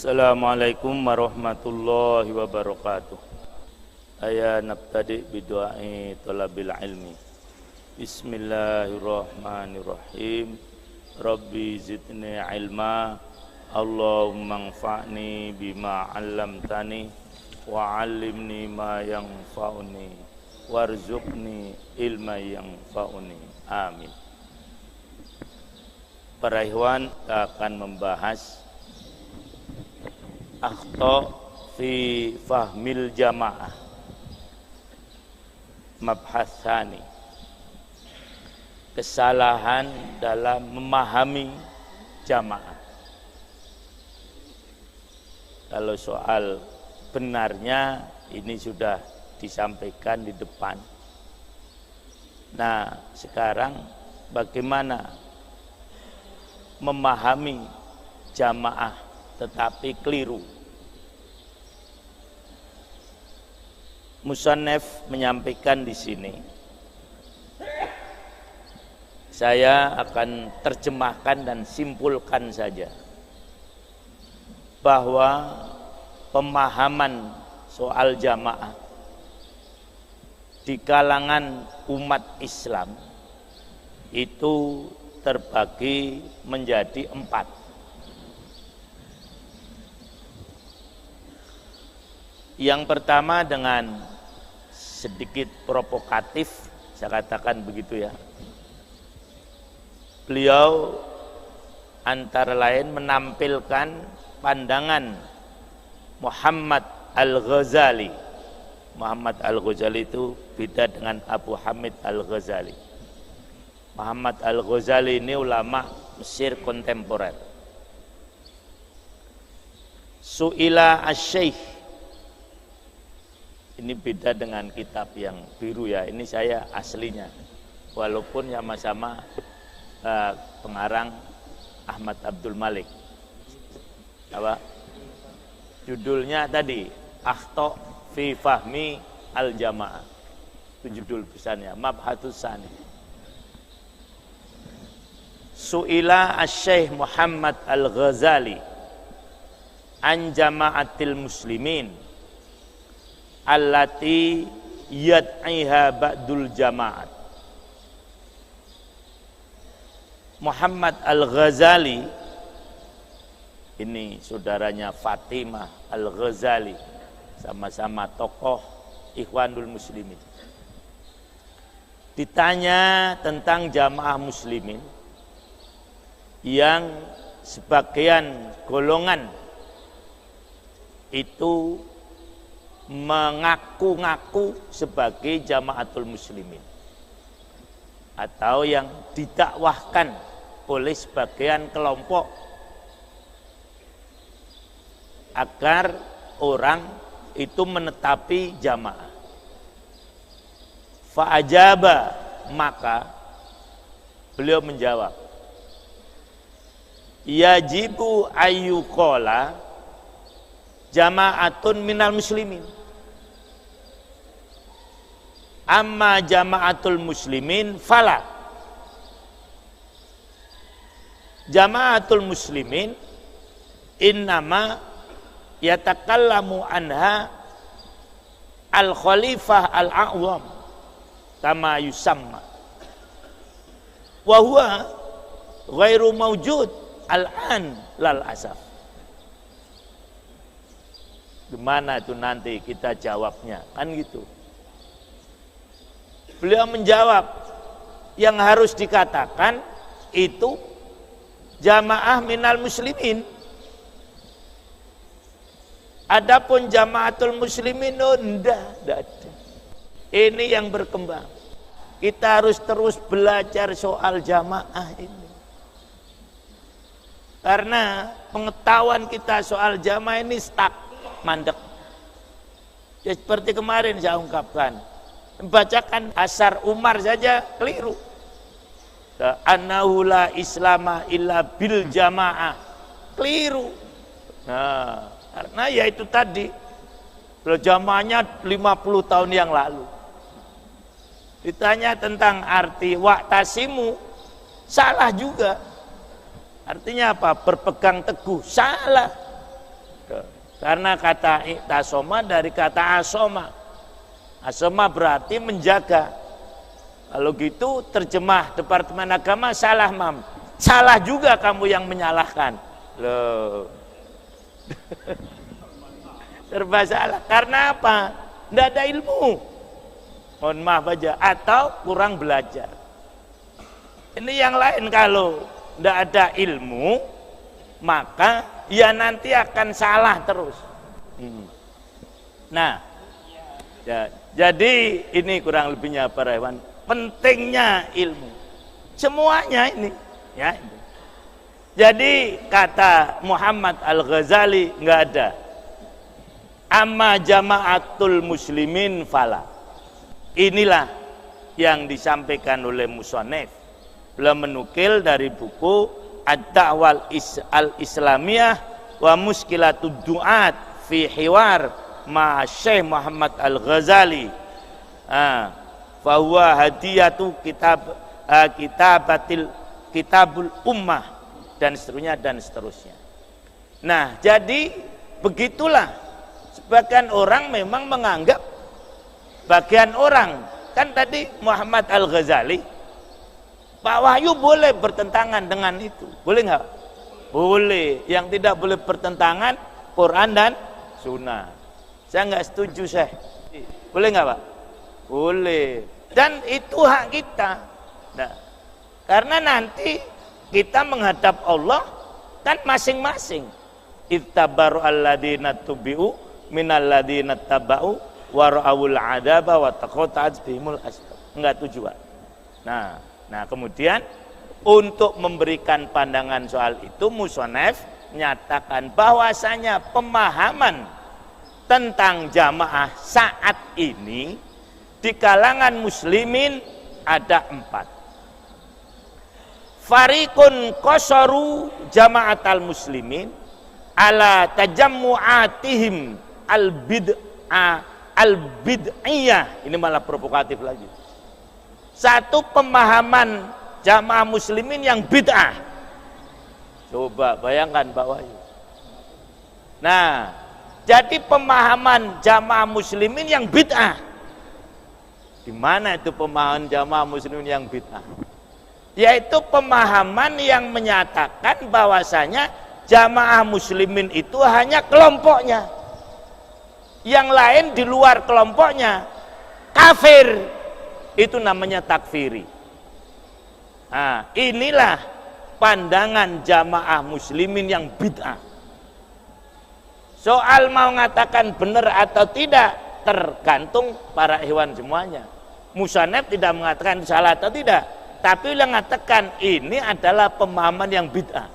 Assalamualaikum warahmatullahi wabarakatuh. Aya nabtadi bidu'ai talabil ilmi. Bismillahirrahmanirrahim. Rabbi zidni ilma. Allahumma anfa'ni bima 'allamtani wa 'allimni ma yanfa'uni warzuqni ilma yanfa'uni. Amin. Para ikhwan, kita akan membahas akhta fi fahmil jamaah, mabhas tsani, kesalahan dalam memahami jamaah. Kalau soal benarnya ini sudah disampaikan di depan. Nah, sekarang bagaimana memahami jamaah tetapi keliru? Musannif menyampaikan di sini. Saya akan terjemahkan dan simpulkan saja bahwa pemahaman soal jamaah di kalangan umat Islam itu terbagi menjadi 4. Yang pertama, dengan sedikit provokatif, saya katakan begitu ya. Beliau antara lain menampilkan pandangan Muhammad Al-Ghazali. Muhammad Al-Ghazali itu beda dengan Abu Hamid Al-Ghazali. Muhammad Al-Ghazali ini ulama Mesir kontemporer. Su'ila asy-Syaikh. Ini beda dengan kitab yang biru ya. Ini saya aslinya. Walaupun sama-sama pengarang Ahmad Abdul Malik. Apa? Judulnya tadi Akhta fi Fahmi al-Jamaah. Itu judul besarnya, Mabhatus Tsani. Su'ila asy-Syaikh Muhammad Al-Ghazali an jama'atil muslimin allati yad'iha ba'dul jama'at. Muhammad Al-Ghazali ini saudaranya Fatimah Al-Ghazali, sama-sama tokoh Ikhwanul Muslimin. Ditanya tentang jamaah muslimin yang sebagian golongan itu mengaku-ngaku sebagai jamaatul muslimin atau yang didakwahkan oleh sebagian kelompok agar orang itu menetapi jamaah. Fa'ajaba, maka beliau menjawab, yajibu ayyuqala jama'atun minal muslimin, amma jama'atul muslimin fala. Jama'atul muslimin innama yatakallamu anha al-khalifah al-a'wam kama yusamma wa huwa ghairu mawjud al-an lal asaf. Gimana itu nanti kita jawabnya, kan gitu. Beliau menjawab, yang harus dikatakan itu jamaah minal muslimin. Adapun jamaatul muslimin, enggak ada. Ini yang berkembang. Kita harus terus belajar soal jamaah ini. Karena pengetahuan kita soal jamaah ini stuck, mandek. Ya, seperti kemarin saya ungkapkan, membacakan Asar Umar saja keliru. Annahu la islama illa bil jamaah, keliru. Nah, karena ya itu tadi, jamaahnya 50 tahun yang lalu. Ditanya tentang arti wa'tasimu, salah juga. Artinya apa? Berpegang teguh, salah. Karena kata iktasoma dari kata asoma. Asoma berarti menjaga. Kalau gitu terjemah Departemen Agama salah, Mam. Salah juga kamu yang menyalahkan. Loh. Serba salah. Karena apa? Tidak ada ilmu. Mohon maaf aja. Atau kurang belajar. Ini yang lain, kalau tidak ada ilmu, maka ya nanti akan salah terus. Nah, ya, jadi ini kurang lebihnya para hewan. Pentingnya ilmu. Semuanya ini. Ya. Jadi kata Muhammad Al-Ghazali nggak ada. Amma jama'atul muslimin fala. Inilah yang disampaikan oleh musannif. Beliau menukil dari buku Ad-Da'wal Al-Islamiyah wa Muskilatud Du'at fi Hiwar ma Syekh Muhammad Al-Ghazali. Fahuwa hadiyatu kitabul ummah dan seterusnya dan seterusnya. Nah, jadi begitulah sebagian orang memang menganggap, bagian orang kan tadi Muhammad Al-Ghazali, Pak Wahyu boleh bertentangan dengan itu, boleh nggak? Boleh. Yang tidak boleh bertentangan Quran dan Sunnah. Saya nggak setuju, Syekh. Boleh nggak, Pak? Boleh. Dan itu hak kita. Nah, karena nanti kita menghadap Allah kan masing-masing. Ittabaru alladina tubi'u minalladina taba'u wara'awul adaba wa taqotaat bihimul asbab. Enggak tujuan. Nah, kemudian untuk memberikan pandangan soal itu, musannif menyatakan bahwasanya pemahaman tentang jamaah saat ini di kalangan muslimin ada 4. Fariqun qasaru jama'atal muslimin ala tajammu'atihim al-bid'iyah. Ini malah provokatif lagi. Satu pemahaman jamaah muslimin yang bid'ah. Coba bayangkan Pak Wahyu. Nah, jadi pemahaman jamaah muslimin yang bid'ah. Di mana itu pemahaman jamaah muslimin yang bid'ah? Yaitu pemahaman yang menyatakan bahwasanya jamaah muslimin itu hanya kelompoknya. Yang lain di luar kelompoknya kafir. Itu namanya takfiri. Nah, inilah pandangan jamaah muslimin yang bid'ah. Soal mau mengatakan benar atau tidak tergantung para hewan semuanya. Musannif tidak mengatakan salah atau tidak, tapi beliau mengatakan ini adalah pemahaman yang bid'ah,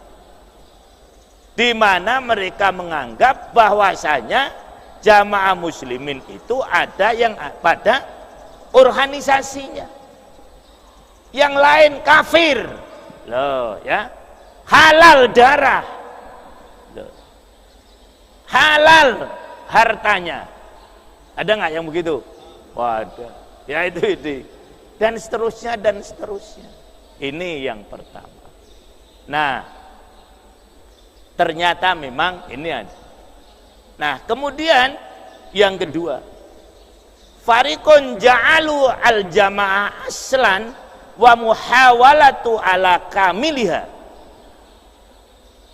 di mana mereka menganggap bahwasanya jamaah muslimin itu ada yang pada organisasinya, yang lain kafir. Loh, ya, halal darah, loh, halal hartanya. Ada nggak yang begitu? Waduh, ya itu dan seterusnya dan seterusnya. Ini yang pertama. Nah, ternyata memang ini ada. Nah, kemudian yang kedua, fariqun ja'alu al-jamaah aslan wa muhawalatu ala kamiliha.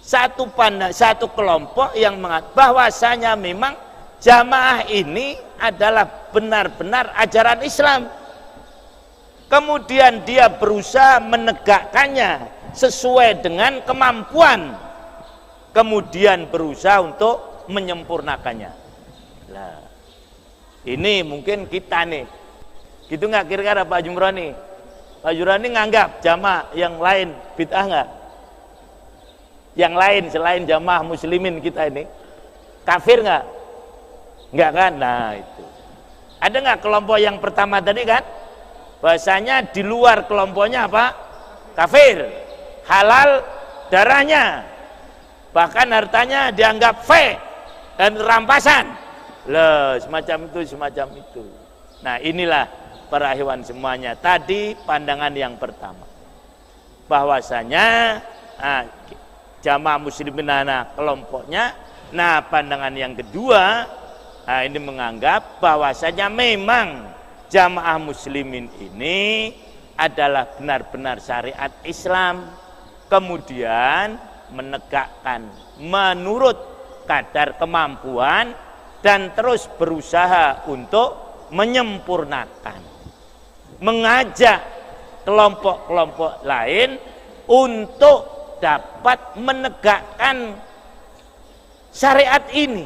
Satu kelompok yang mengatakan bahwasanya memang jamaah ini adalah benar-benar ajaran Islam. Kemudian dia berusaha menegakkannya sesuai dengan kemampuan. Kemudian berusaha untuk menyempurnakannya. Nah, ini mungkin kita nih, gitu nggak kira-kira Pak Jumroni? Pak Jumroni nganggap jamaah yang lain bid'ah nggak? Yang lain selain jamaah muslimin kita ini kafir nggak? Nggak kan? Nah itu. Ada nggak kelompok yang pertama tadi kan? Bahasanya di luar kelompoknya apa? Kafir, halal darahnya, bahkan hartanya dianggap fake dan rampasan. Loh, semacam itu. Nah, inilah para hewan semuanya. Tadi pandangan yang pertama, bahwasanya jamaah muslimin kelompoknya Nah, pandangan yang kedua, ini menganggap bahwasanya memang jamaah muslimin ini adalah benar-benar syariat Islam, kemudian menegakkan menurut kadar kemampuan dan terus berusaha untuk menyempurnakan, mengajak kelompok-kelompok lain untuk dapat menegakkan syariat ini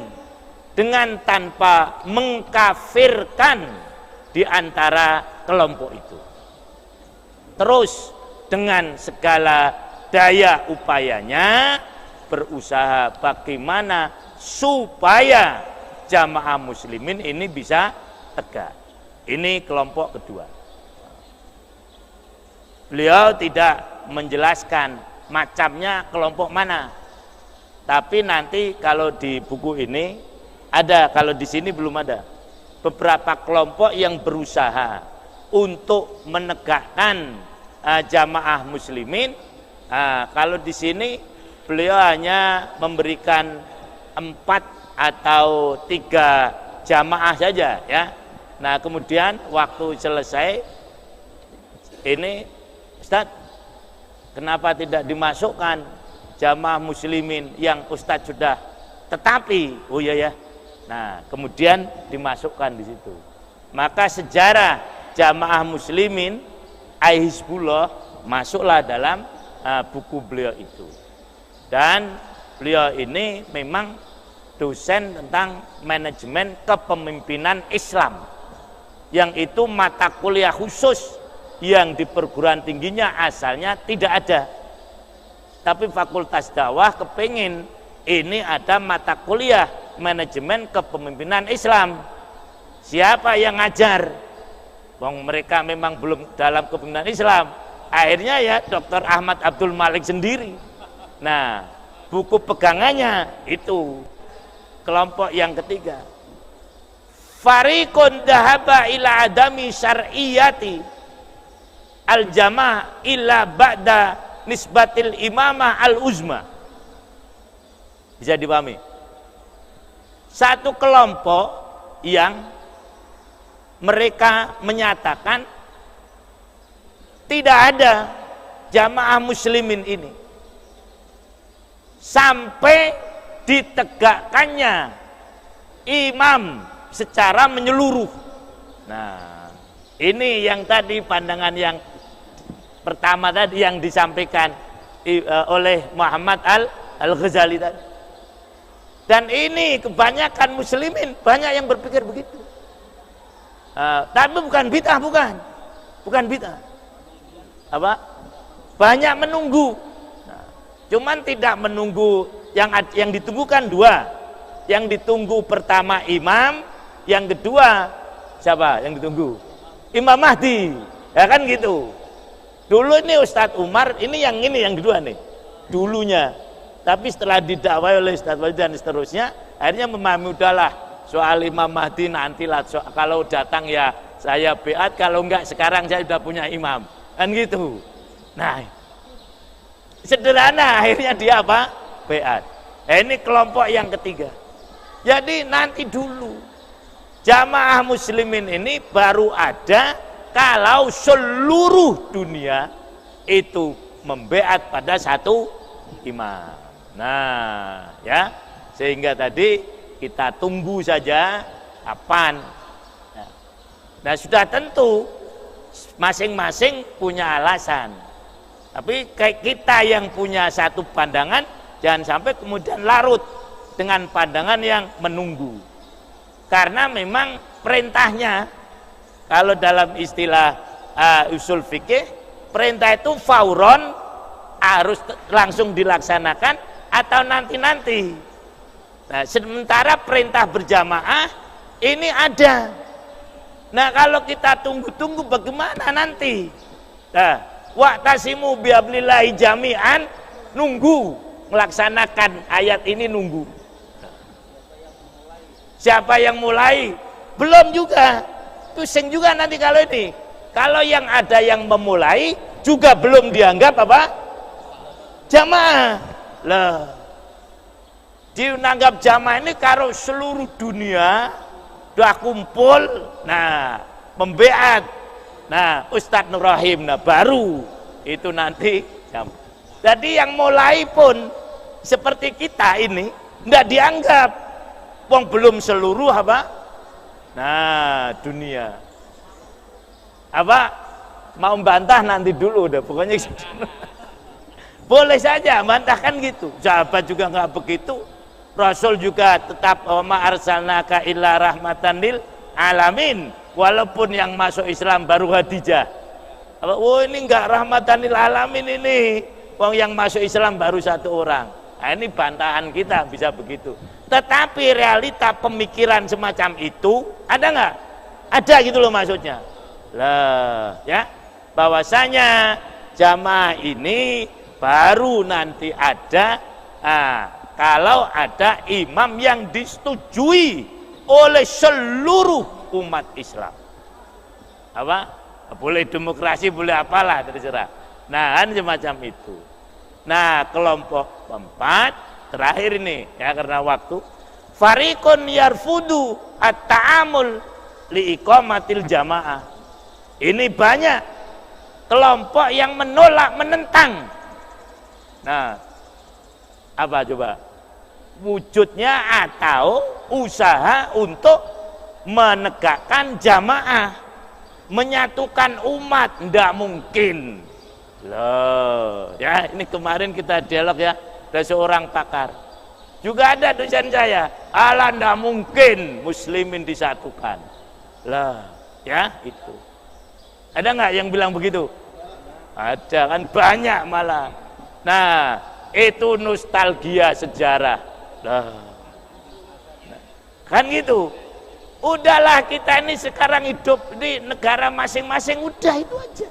dengan tanpa mengkafirkan di antara kelompok itu. Terus dengan segala daya upayanya berusaha bagaimana supaya jamaah muslimin ini bisa tegak. Ini kelompok kedua. Beliau tidak menjelaskan macamnya kelompok mana, tapi nanti kalau di buku ini ada, kalau di sini belum ada. Beberapa kelompok yang berusaha untuk menegakkan jamaah muslimin. Kalau di sini beliau hanya memberikan 4 atau 3 jamaah saja, ya. Nah, kemudian waktu selesai ini, Ustaz, kenapa tidak dimasukkan jamaah muslimin yang Ustaz sudah tetapi? Oh iya ya. Nah, kemudian dimasukkan di situ. Maka sejarah jamaah muslimin Hizbullah masuklah dalam buku beliau itu. Dan beliau ini memang dosen tentang manajemen kepemimpinan Islam, yang itu mata kuliah khusus yang di perguruan tingginya asalnya tidak ada, tapi Fakultas Dakwah kepingin ini ada mata kuliah manajemen kepemimpinan Islam. Siapa yang ngajar? Wong mereka memang belum dalam kepemimpinan Islam. Akhirnya ya Dr. Ahmad Abdul Malik sendiri. Nah, buku pegangannya itu kelompok yang ketiga. Fariqun dhahaba ila adami syar'iyati al-jamaah illa ba'da nisbatil imamah al-uzma. Bisa dipahami? Satu kelompok yang mereka menyatakan tidak ada jamaah muslimin ini sampai ditegakkannya imam secara menyeluruh. Nah, ini yang tadi pandangan yang pertama tadi yang disampaikan oleh Muhammad Al-Ghazali tadi. Dan ini kebanyakan muslimin banyak yang berpikir begitu. Tapi bukan bid'ah, bukan bid'ah. Apa? Banyak menunggu. Nah, cuman tidak menunggu yang ditunggukan 2. Yang ditunggu pertama imam, yang kedua siapa yang ditunggu? Imam Mahdi. Ya kan gitu. Dulu ini Ustadz Umar, ini yang kedua nih. Dulunya. Tapi setelah didakwai oleh Ustadz Walid dan seterusnya, akhirnya memahami udahlah soal Imam Mahdi nantilah, kalau datang ya saya beat, kalau enggak sekarang saya sudah punya imam. Kan gitu. Nah, sederhana akhirnya dia apa? Beat. Ini kelompok yang ketiga. Jadi nanti dulu jamaah muslimin ini baru ada kalau seluruh dunia itu membeat pada satu imam. Nah, ya, sehingga tadi kita tunggu saja kapan. Nah, sudah tentu masing-masing punya alasan. Tapi kayak kita yang punya satu pandangan, jangan sampai kemudian larut dengan pandangan yang menunggu. Karena memang perintahnya, kalau dalam istilah usul fikih, perintah itu fauron, harus langsung dilaksanakan atau nanti-nanti. Nah, sementara perintah berjamaah ini ada. Nah, kalau kita tunggu-tunggu bagaimana nanti? Nah, wa'tasimu bihablillahi jami'an, nunggu melaksanakan ayat ini, nunggu. Siapa yang mulai? Belum juga. Pusing juga nanti kalau ini. Kalau yang ada yang memulai juga belum dianggap apa? Jamaah. Lah. Dianggap jamaah ini karo seluruh dunia udah kumpul, nah membeat, nah Ustadz Nur Rahim, nah baru itu nanti jamaah. Jadi yang mulai pun seperti kita ini nggak dianggap, wong belum seluruh apa, nah dunia apa mau bantah nanti dulu udah pokoknya boleh saja bantahkan gitu. Sahabat juga nggak begitu, Rasul juga tetap ma arsalnaka illa rahmatan lil alamin, walaupun yang masuk Islam baru Khadijah. Oh ini enggak rahmatan lil alamin ini, wong yang masuk Islam baru 1 orang. Nah, ini bantahan kita bisa begitu. Tetapi realita pemikiran semacam itu ada nggak? Ada gitu loh maksudnya. Lah ya, bahwasanya jamaah ini baru nanti ada kalau ada imam yang disetujui oleh seluruh umat Islam. Apa? Boleh demokrasi, boleh apalah, terserah. Nah, kan semacam itu. Nah, kelompok keempat terakhir ini ya karena waktu, fariqun yarfudu at-ta'amul liiqamatil jamaah. Ini banyak kelompok yang menolak, menentang. Nah, apa coba wujudnya atau usaha untuk menegakkan jamaah, menyatukan umat, tidak mungkin loh ya. Ini kemarin kita dialog ya, ada seorang pakar juga ada dosen saya, ala tidak mungkin muslimin disatukan lah ya. Itu ada nggak yang bilang begitu? Ada kan, banyak malah. Nah itu nostalgia sejarah lah. Kan gitu. Udahlah kita ini sekarang hidup di negara masing-masing, udah itu aja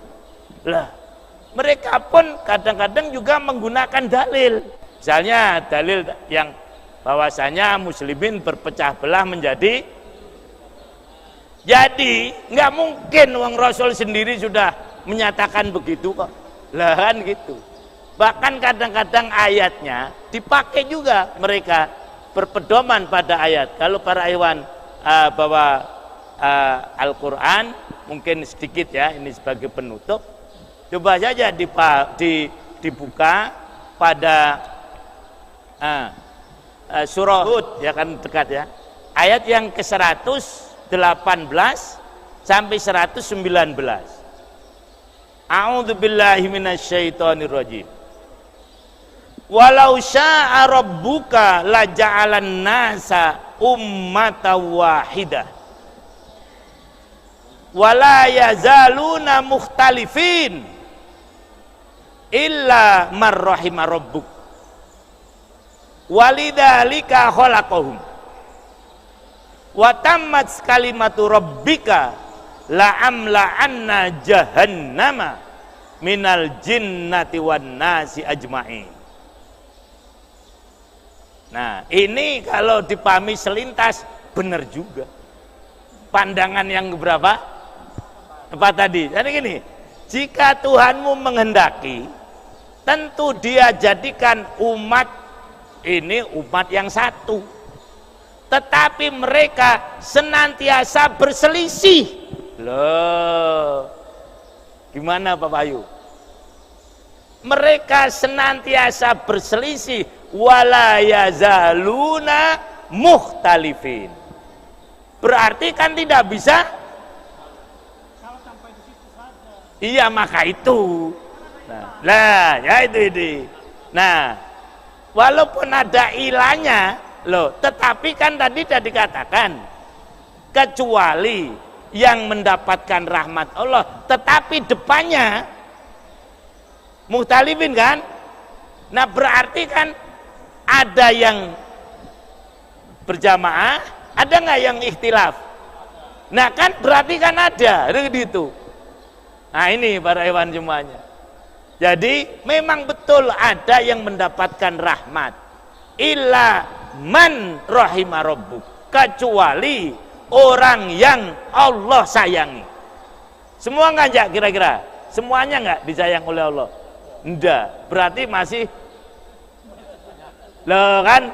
lah. Mereka pun kadang-kadang juga menggunakan dalil, misalnya dalil yang bahwasanya muslimin berpecah belah menjadi, jadi nggak mungkin wong Rasul sendiri sudah menyatakan begitu kok lah kan gitu. Bahkan kadang-kadang ayatnya dipakai juga, mereka berpedoman pada ayat. Kalau para ikhwan bahwa Al-Quran mungkin sedikit ya, ini sebagai penutup, coba saja dibuka pada surah Hud ya kan, dekat ya, ayat yang ke-118 sampai 119. A'udzubillahi minasyaitonirrajim. Walau syaa rabbuka laja'alan nasa ummatan wahidah wala yazaluna mukhtalifin illa man rahima rabbuk walidzalika khalaqahum wa tammat kalimatu rabbika la amla anna jahannama minal jinnati wan nasi ajma'in. Nah ini kalau dipahami selintas benar juga. Pandangan yang berapa? Apa tadi? Jadi gini, jika Tuhanmu menghendaki, tentu Dia jadikan umat ini umat yang satu. Tetapi mereka senantiasa berselisih. Loh, gimana Pak Bayu? Mereka senantiasa berselisih, wala yazaluna mukhtalifin. Berarti kan tidak bisa. Iya, maka itu. Nah, ya itu ini. Nah, walaupun ada ilahnya, loh, tetapi kan tadi sudah dikatakan kecuali yang mendapatkan rahmat Allah, tetapi depannya mukhtalifin kan. Nah berarti kan ada yang berjamaah, ada nggak yang ikhtilaf? Nah kan berarti kan ada gitu. Nah ini para hewan semuanya. Jadi memang betul ada yang mendapatkan rahmat, illa man rahima rabbuk, kecuali orang yang Allah sayangi. Semua nggak kira-kira? Semuanya nggak disayang oleh Allah? Enggak, berarti masih loh kan.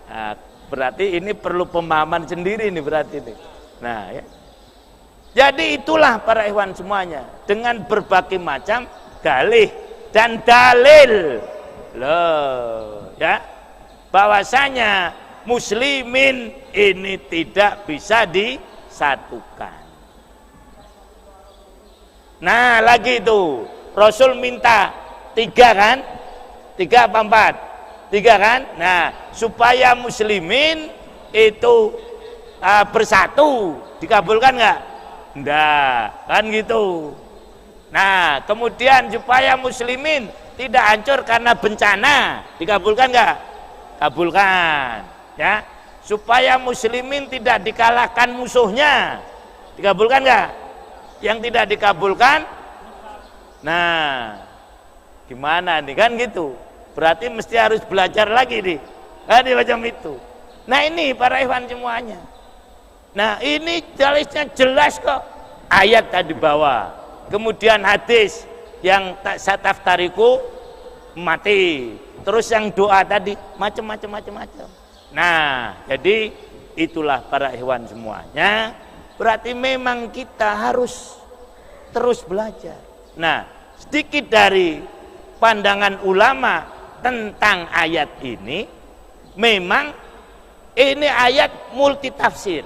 Nah, berarti ini perlu pemahaman sendiri nih berarti ini. Nah, ya. Jadi itulah para ikhwan semuanya, dengan berbagai macam dalih dan dalil. Loh, ya. Bahwasanya muslimin ini tidak bisa disatukan. Nah, lagi itu Rasul minta 3 kan? 3 apa 4? 3 kan? Nah, supaya muslimin itu bersatu, dikabulkan nggak? Enggak, kan gitu. Nah, kemudian supaya muslimin tidak hancur karena bencana, dikabulkan nggak? Kabulkan, ya. Supaya muslimin tidak dikalahkan musuhnya, dikabulkan nggak? Yang tidak dikabulkan, nah, gimana nih kan gitu? Berarti mesti harus belajar lagi nih, kan macam itu. Nah ini para ikhwan semuanya. Nah ini dalilnya jelas kok. Ayat tadi bawah, kemudian hadis yang sataftariku mati, terus yang doa tadi macam-macam. Nah jadi itulah para ikhwan semuanya. Berarti memang kita harus terus belajar. Nah sedikit dari pandangan ulama tentang ayat ini, memang ini ayat multitafsir.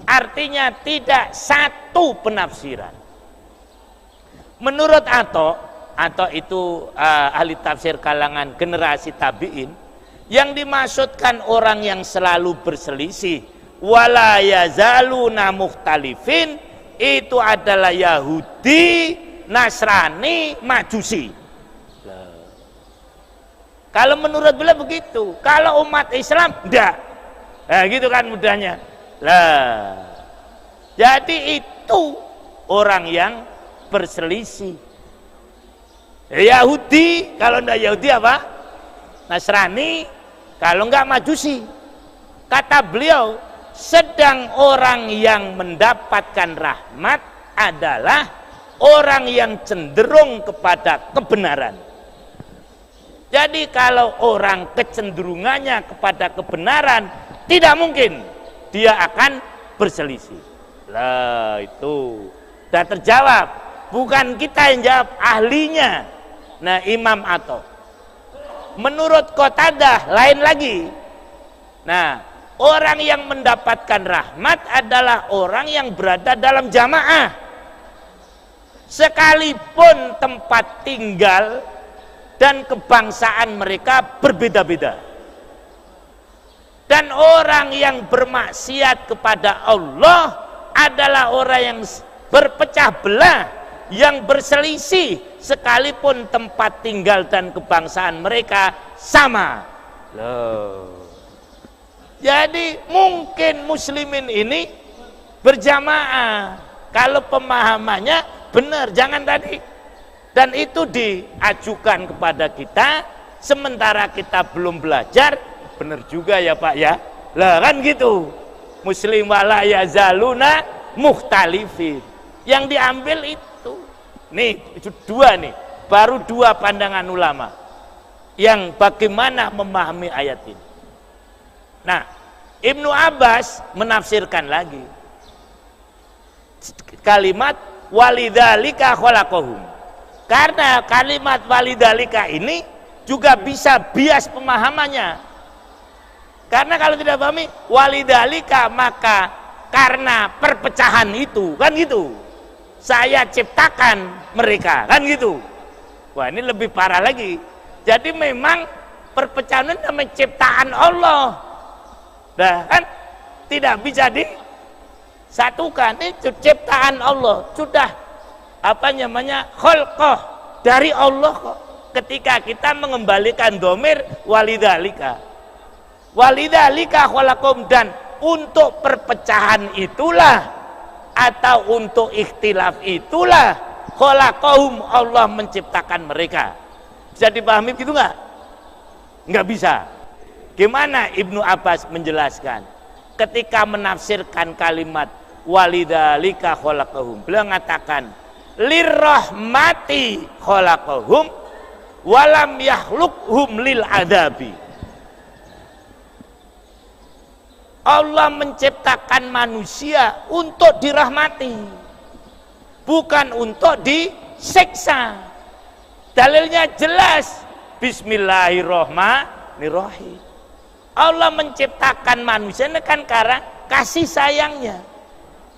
Artinya tidak satu penafsiran. Menurut Ato itu ahli tafsir kalangan generasi tabi'in, yang dimaksudkan orang yang selalu berselisih, wala yazaluna mukhtalifin, itu adalah Yahudi, Nasrani, Majusi. Kalau menurut beliau begitu. Kalau umat Islam enggak. Nah, gitu kan mudahnya. Lah. Jadi itu orang yang berselisih. Yahudi, kalau enggak Yahudi apa? Nasrani, kalau enggak Majusi. Kata beliau, sedang orang yang mendapatkan rahmat adalah orang yang cenderung kepada kebenaran. Jadi kalau orang kecenderungannya kepada kebenaran, tidak mungkin dia akan berselisih. Lah itu sudah terjawab. Bukan kita yang jawab, ahlinya. Nah Imam Ato. Menurut Qatadah lain lagi. Nah orang yang mendapatkan rahmat adalah orang yang berada dalam jamaah. Sekalipun tempat tinggal dan kebangsaan mereka berbeda-beda. Dan orang yang bermaksiat kepada Allah adalah orang yang berpecah belah, yang berselisih, sekalipun tempat tinggal dan kebangsaan mereka sama. Loh. Jadi mungkin muslimin ini berjamaah kalau pemahamannya benar, jangan tadi. Dan itu diajukan kepada kita, sementara kita belum belajar. Benar juga ya Pak ya. Lah kan gitu. Muslim wala yazaluna mukhtalifin. Yang diambil itu. Nih, itu 2 nih. Baru 2 pandangan ulama yang bagaimana memahami ayat ini. Nah, Ibnu Abbas menafsirkan lagi kalimat walidzalika khalaqahum. Karena kalimat walidalika ini juga bisa bias pemahamannya. Karena kalau tidak pahami walidalika, maka karena perpecahan itu, kan gitu. Saya ciptakan mereka, kan gitu. Wah ini lebih parah lagi. Jadi memang perpecahan itu namanya ciptaan Allah. Nah kan tidak bisa disatukan. Itu ciptaan Allah. Sudah apa namanya kholqoh dari Allah kok. Ketika kita mengembalikan domir walidzalika khalaqum, dan untuk perpecahan itulah atau untuk ikhtilaf itulah khalaqahum, Allah menciptakan mereka. Bisa dipahami gitu nggak? Nggak bisa. Gimana Ibnu Abbas menjelaskan ketika menafsirkan kalimat walidzalika khalaqahum? Beliau mengatakan lirrahmati khalaqahum walam yakhluqhum lil adabi. Allah menciptakan manusia untuk dirahmati, bukan untuk disiksa. Dalilnya jelas, Bismillahirrahmanirrahim. Allah menciptakan manusia ini kan karena kasih sayangnya.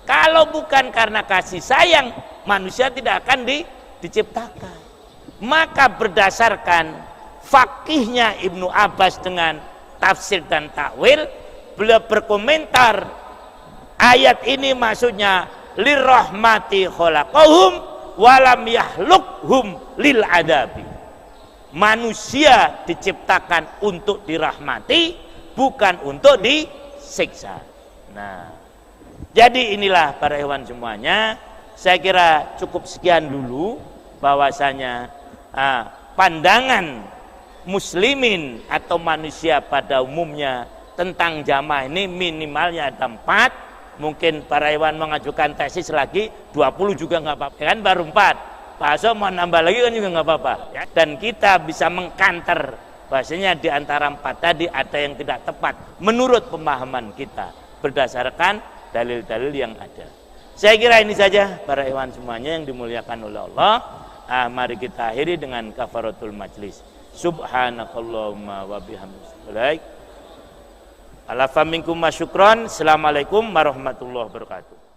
Kalau bukan karena kasih sayang, manusia tidak akan diciptakan. Maka berdasarkan fakihnya Ibnu Abbas dengan tafsir dan takwil, beliau berkomentar ayat ini maksudnya lirrahmati khalaqahum walam yahlukhum lil adabi. Manusia diciptakan untuk dirahmati, bukan untuk disiksa. Nah, jadi inilah para hewan semuanya. Saya kira cukup sekian dulu bahwasanya pandangan muslimin atau manusia pada umumnya tentang jamaah ini minimalnya ada 4. Mungkin para hewan mengajukan tesis lagi 20 juga nggak apa-apa, kan baru 4. Pak Aso mau nambah lagi kan juga nggak apa-apa ya. Dan kita bisa mengkanter bahasanya di antara 4 tadi ada yang tidak tepat menurut pemahaman kita berdasarkan dalil-dalil yang ada. Saya kira ini saja para hewan semuanya yang dimuliakan oleh Allah. Mari kita akhiri dengan kafaratul majlis. Subhanakallahumma wa bihamdika. Alafa minkum masyukron. Assalamualaikum warahmatullahi wabarakatuh.